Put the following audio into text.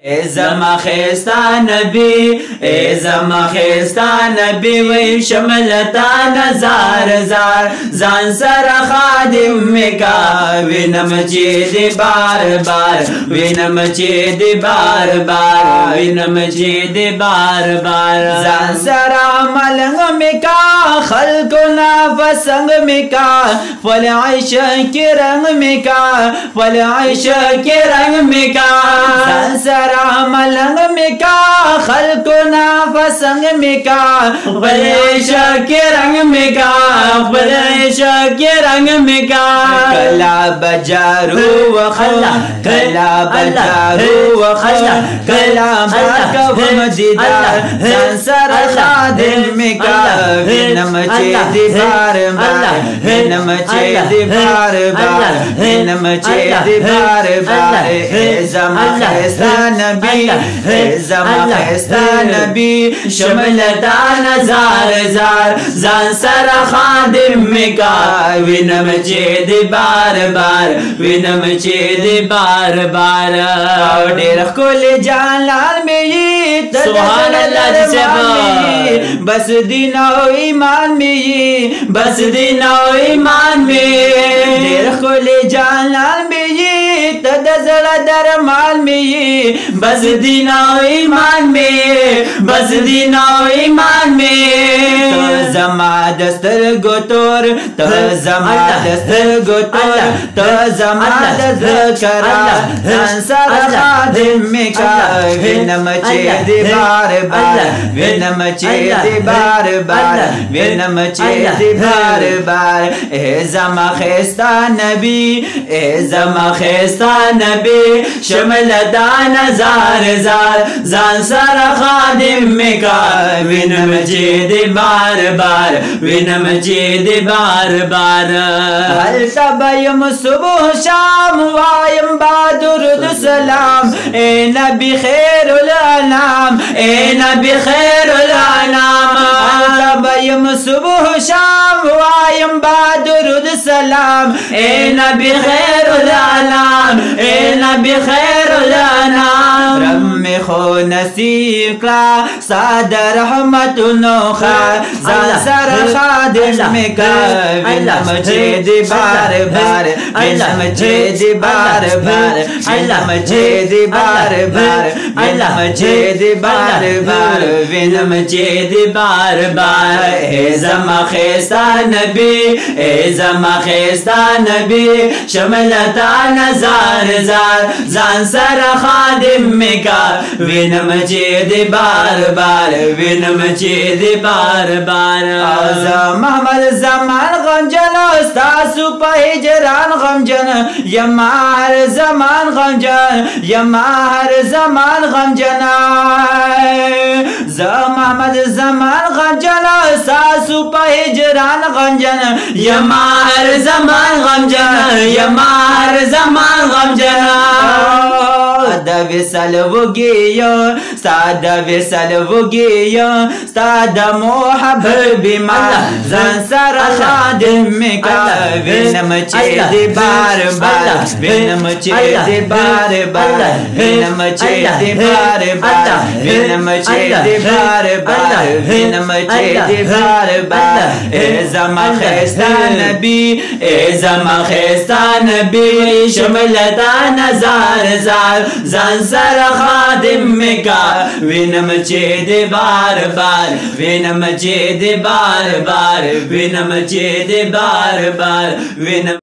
زما خستا نبی زما خستا نبی وی شملتا نزار زار زان سر خادم مکا وینم چی دی بار بار وینم چی دی بار بار وینم چی دی بار بار زان سر ملنگ مکا خلقنا فسنگ مکا فل عیش کی رنگ مکا فل عیش کی رنگ مکا زان سر ملنگ مکا خلقنا فسنگ مکا فلیش کے رنگ مکا فلیش کے رنگ مکا کلا بجارو وخلا کلا بجارو وخلا کلا باکا ومدیدار سنسر خادم مکا وینم چی دی بار بار وینم چی دی بار بار وینم چی دی بار بار زما خستا نبی زما خستا نبی شملتا نزار زار زان سر خادم مکا وینم چی دی بار بار وینم چی دی بار بار ډیر خل جان لال می سبحان الله جی بس دین او ایمان می بس دین او ایمان می ډیر خل جان لال می تدزل درمان می بس دین او ایمان میں بس دین او ایمان میں تو زما دستر گوتور تو زما دستر گوتور تو زما دذکرہ انصر خادم مکا وینم چی دی بار بار وینم چی دی بار بار وینم چی دی بار بار اے زما خستا نبی اے زما خستا نبی شملتا نزار زار زان سر خادم مکا وینم چی دی بار بار وینم چی دی بار بار هل تبیم صبح شام وایم بادرد سلام اے نبی خیر الانام اے نبی خیر الانام هل تبیم صبح شام وایم بادرد سلام اے نبی خیر الانام اے نبی خیر الانام رم خو نصیب کلا ساد رحمت نوخا زان سر خادم مکا وینم چی دی بار بار وینم چی دی بار بار وینم چی دی بار بار وینم چی دی بار بار وینم چی دی بار بار اے زما خستا نبی اے زما خستا نبی شملتا نزار زار زان سر خادم مکا وینم چی دی بار بار وینم چی دی بار بار محمد زمان غمجن استاسو پا هجران غمجن یما هر زمان غمجن یما هر زمان غمجن محمد زمان غمجن استاسو پا هجران غمجن یما هر زمان غمجن یما هر زمان غمجن سادا وصل وگیو سادا وصل وگیو سادا محبت بیما زن سر خادم مکا وینم چی دی بار بار وینم چی دی بار بار وینم چی دی بار بار وینم چی دی بار بار وینم چی دی بار بار اے زما خستا نبی اے زما خستا نبی شملتا نزار زار زان سر خادم مکا وینم چی دی بار بار وینم چی دی بار بار وینم چی دی بار بار وینم